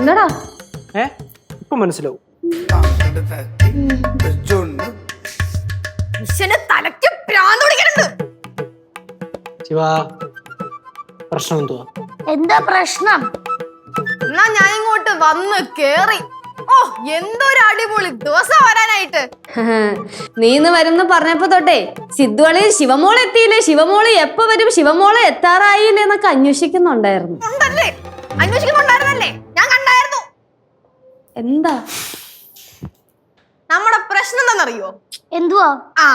എന്താടാ ഇപ്പൊ മനസ്സിലാവും. തലയ്ക്ക് പ്രാന്ത് പിടിക്കരുത്. ശിവ, പ്രശ്നം എന്തുവാ? എന്താ പ്രശ്നം? എന്നാ ഞാൻ ഇങ്ങോട്ട് വന്ന് കേറി. ഓ, എന്തൊരു അടിപൊളി ദിവസം വരാനായിട്ട്. നീന്ന് വരുന്ന പറഞ്ഞപ്പോ തൊട്ടേ സിദ്ധുവളി ശിവമോള് എത്തിയില്ലേ, ശിവമോള് എപ്പോ വരും, ശിവമോള് എത്താറായില്ലേ എന്നൊക്കെ അന്വേഷിക്കുന്നുണ്ടായിരുന്നു. ഉണ്ടല്ലേ, അന്വേഷിക്കുന്നുണ്ടായിരുന്നല്ലേ, ഞാൻ കണ്ടായിരുന്നു. എന്താ നമ്മുടെ പ്രശ്നം എന്താണെന്നറിയോ? എന്തുവാ? ആ,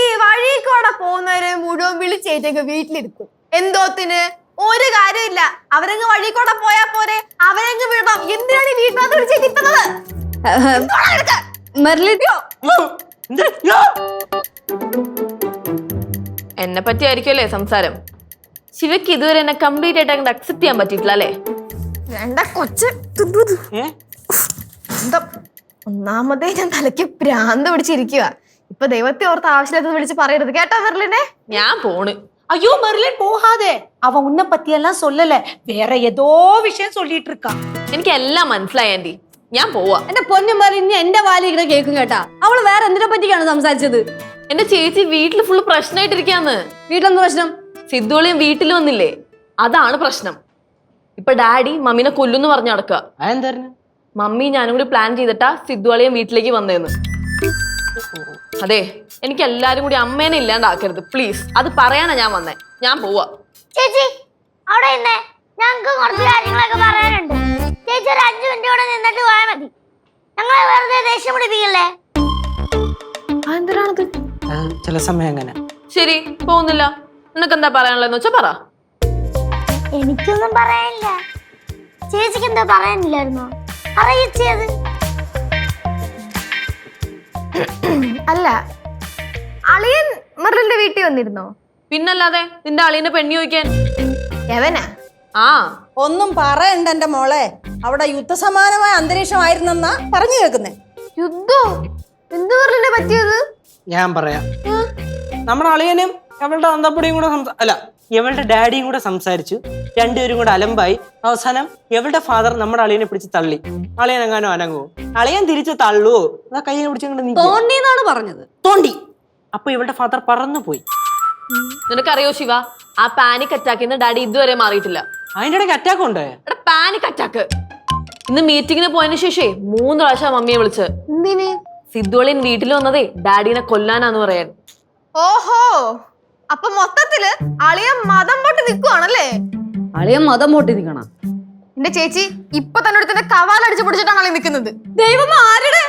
ഈ വഴി കൂടെ പോകുന്നവരെ മുഴുവൻ വിളിച്ചേറ്റൊക്കെ വീട്ടിലിരുത്തും. എന്തോത്തിന്? ഒരു കാര്യമില്ല, അവരങ്ങ് വഴി കൂടെ പോയാ പോരെ, അവരങ്ങ് വിടണം. എന്തിനാണ് ഈ വീട്ടിനകത്ത് വിളിച്ചേറ്റിരുത്തുന്നത്? എന്നെ പറ്റി ആയിരിക്കുമല്ലേ സംസാരം. ശിവയ്ക്ക് ഇതുവരെ എന്നെ കംപ്ലീറ്റ് ആയിട്ട് അങ്ങോട്ട് അക്സെപ്റ്റ് ചെയ്യാൻ പറ്റിയിട്ടില്ല അല്ലേ? വേണ്ട കൊച്ച്. ഒന്നാമതേ ഞാൻ തലയ്ക്ക് പ്രാന്ത് പിടിച്ചിരിക്കുക. ഇപ്പൊ ദൈവത്തെ ഓർത്ത് ആവശ്യമില്ലാത്തത് വിളിച്ച് പറയരുത് കേട്ടോ മെർലിനെ. ഞാൻ പോണ്. ஐயோ மெர்லின் போகாதே, அவன் உன்னை பத்தி எல்லாம் சொல்லல, வேற ஏதோ விஷயம் சொல்லிட்டு இருக்கான். എനിക്ക് എല്ലാം മനസ്സിലായി ആന്റി, ഞാൻ പോവാ. എന്റെ പൊന്നും പറഞ്ഞ് എന്റെ വാലി ഇങ്ങനെ കേൾക്കും കേട്ടാ. അവള് വേറെ എന്തിനെ പറ്റിയാണ് സംസാരിച്ചത്? എന്റെ ചേച്ചി വീട്ടില് ഫുള്ള് പ്രശ്നമായിട്ടിരിക്കാന്ന്. വീട്ടിലെന്ത് പ്രശ്നം? സിദ്ധുവളിയും വീട്ടിൽ വന്നില്ലേ, അതാണ് പ്രശ്നം. ഇപ്പൊ ഡാഡി മമ്മീനെ കൊല്ലുന്ന് പറഞ്ഞു നടക്കുക. എന്തായിരുന്നു? മമ്മി ഞാനും കൂടി പ്ലാൻ ചെയ്തിട്ടാ സിദ്ധുവളിയും വീട്ടിലേക്ക് വന്നേന്ന്. അതെ, എനിക്ക് എല്ലാരും കൂടി അമ്മേനെ ഇല്ലാണ്ടാക്കരുത് പ്ലീസ്. അത് പറയാനാ ഞാൻ വന്നേ. ഞാൻ പോവാ. ചേച്ചി അവിടെ ഇന്നേ, ഞങ്ങൾക്ക് കുറച്ച് കാര്യങ്ങളൊക്കെ പറയാനുണ്ട്. ചേച്ചി ഒരു 5 മിനിറ്റ് കൂടെ നിന്നിട്ട് പോയാൽ മതി. ഞങ്ങളെ വെറുതെ ദേഷ്യം പിടിപ്പിക്കില്ലേ? എന്തിനാണത്? ചില സമയം അങ്ങനെ. ശരി, പോകുന്നില്ല. നിനക്ക് എന്താ പറയാനുള്ളതെന്ന് വെച്ചാ പറ. എനിക്കൊന്നും പറയാനില്ല. ചേച്ചിക്ക് എന്താ പറയാനില്ലായിരുന്നോ? അറിയിച്ചത് അല്ല, അളിയൻ മെർലിന്റെ വീട്ടിൽ വന്നിരുന്നോ? പിന്നല്ലാതെ, നിന്റെ അളിയനെ പെണ്ണി ചോദിക്കാൻ. എവനാ? ആ, ഒന്നും പറയണ്ട എന്റെ മോളെ, അവിടെ യുദ്ധസമാനമായ അന്തരീക്ഷമായിരുന്നെന്നാ പറഞ്ഞു കേൾക്കുന്നേ. യുദ്ധോ? എന്ത് മെർലിനെ പറ്റിയത്? ഞാൻ പറയാം. നമ്മുടെ അളിയനും അവളുടെ അന്തപ്പടിയും കൂടെ അല്ല, ഇവളുടെ ഡാഡിയും കൂടെ സംസാരിച്ചു. രണ്ടുപേരും കൂടെ അലമ്പായി. അവസാനം ഇവളുടെ ഫാദർ നമ്മുടെ അളിയനെ പിടിച്ച് തള്ളി. അളിയൻ എങ്ങാനോ അനങ്ങുവോ? അളിയൻ തിരിച്ച് തള്ളുവോ? അതാ കയ്യെ പിടിച്ചു തോണ്ടിന്നാണ് പറഞ്ഞത്. തോണ്ടി. അപ്പൊ ഇവളുടെ ഫാദർ പറന്നു പോയി. നിനക്കറിയോ ശിവ, ആ പാനിക് അറ്റാക്കിന്ന് ഡാഡി ഇതുവരെ മാറിയിട്ടില്ല. അതിന്റെ ഇടയ്ക്ക് അറ്റാക്ക് ഉണ്ട്. എടാ, പാനിക് അറ്റാക്ക്. ഇന്ന് മീറ്റിങ്ങിന് പോയതിനു ശേഷേ 3 പ്രാവശ്യം മമ്മിയെ വിളിച്ച്. എന്തിന്? സിദ്ധുവളിൻ വീട്ടിൽ വന്നതേ ഡാഡിനെ കൊല്ലാനാന്ന് പറയാൻ. ഓഹോ, അപ്പൊ മൊത്തത്തില് അളിയൻ മതം പൊട്ടി നിക്കുവാണല്ലേ? അളിയൻ മതം പൊട്ടി നിക്കണം. എന്റെ ചേച്ചി ഇപ്പൊ തന്നെ അടുത്തിന്റെ കവാലടിച്ച് പിടിച്ചിട്ടാണ് അളിയൻ നിക്കുന്നത്. ദൈവം ആരുടെ?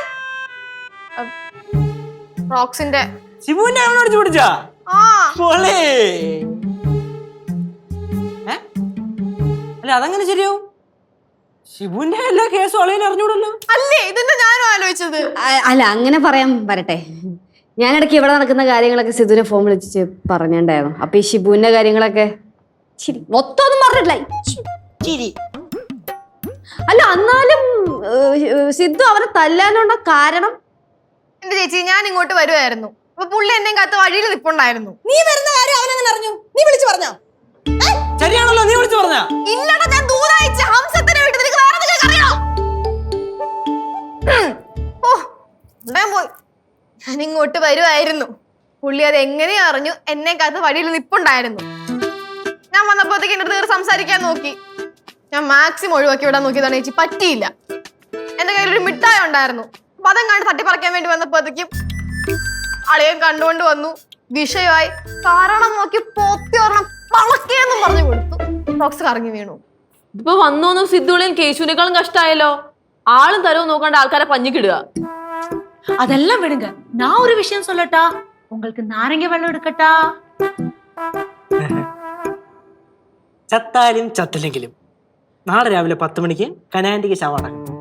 റോക്സിന്റെ. ശിവുവിനെ അടിച്ചു പിടിച്ചാ? ആ, അല്ല, അതങ്ങനെ ശരിയാവും? ശിവുവിന്റെ എല്ലാ കേസും അളിയൻ അറിഞ്ഞൂടല്ലോ. അല്ലേ? ഇതെന്താ ഞാനും ആലോചിച്ചത്. അല്ല, അങ്ങനെ പറയാൻ വരട്ടെ. ഞാനിടയ്ക്ക് ഇവിടെ നടക്കുന്ന കാര്യങ്ങളൊക്കെ സിധുവിനെ ഫോൺ വിളിച്ച് പറഞ്ഞിട്ടുണ്ടായിരുന്നു. അപ്പൊ ഈ ഷിബുവിന്റെ കാര്യങ്ങളൊക്കെ മൊത്തമൊന്നും പറഞ്ഞിട്ടില്ല. അല്ല, എന്നാലും സിദ്ധു അവനെ തല്ലാനുള്ള കാരണം? എന്റെ ചേച്ചി, ഞാൻ ഇങ്ങോട്ട് വരുമായിരുന്നു. അപ്പൊ പുള്ളി എന്നെയും കാത്ത് വഴിയിൽ നിൽപ്പുണ്ടായിരുന്നു. നീ വരുന്ന കാര്യം അവനെങ്ങനെ അറിഞ്ഞു? നീ വിളിച്ചു പറഞ്ഞോ? ശരിയാണല്ലോ, നീ വിളിച്ചു പറഞ്ഞ? ഇല്ലടാ, ഞാൻ ദൂരയച്ച ഹംസത്തിനെ വീട്ടിൽ നിനക്ക് വേറെ എന്തെങ്കിലും അറിയണോ? ഓ, പോയി. ഞാൻ ഇങ്ങോട്ട് വരുമായിരുന്നു. പുള്ളി അത് എങ്ങനെയും അറിഞ്ഞു. എന്നെ കാത്ത് വഴിയിൽ നിൽപ്പുണ്ടായിരുന്നു. ഞാൻ വന്നപ്പോഴത്തേക്ക് എന്റെ അടുത്ത് സംസാരിക്കാൻ നോക്കി. ഞാൻ മാക്സിമം ഒഴിവാക്കി വിടാൻ നോക്കിയതാണ് ചേച്ചി, പറ്റിയില്ല. എന്റെ കയ്യിൽ ഒരു മിഠായി ഉണ്ടായിരുന്നു. അപ്പൊ അതം കണ്ട് തട്ടിപ്പറിക്കാൻ വേണ്ടി വന്നപ്പോഴത്തേക്കും അളിയൻ കണ്ടുകൊണ്ട് വന്നു. വിഷയമായി. കാരണം നോക്കി പോത്തി ഒരെണ്ണം പളക്കേന്നും പറഞ്ഞു കൊടുത്തു. റോക്സ് കറങ്ങി വീണു. ഇതിപ്പോ വന്നോന്ന് സിദ്ധുവളിയും കേശുവിനേക്കാളും കഷ്ടായല്ലോ. ആളും തരവും നോക്കാണ്ട് ആൾക്കാരെ പഞ്ഞിക്കിടുക. அதெல்லாம் விடுங்க, நான் ஒரு விஷயம் சொல்லட்டா? உங்களுக்கு நாரங்க வெள்ளம் எடுக்கட்டா? ചത്താലും ചത്തില്ലെങ്കിലും നാളെ രാവിലെ 10 മണിക്ക് കനാൻഡിക്ക് ശവടക്കും.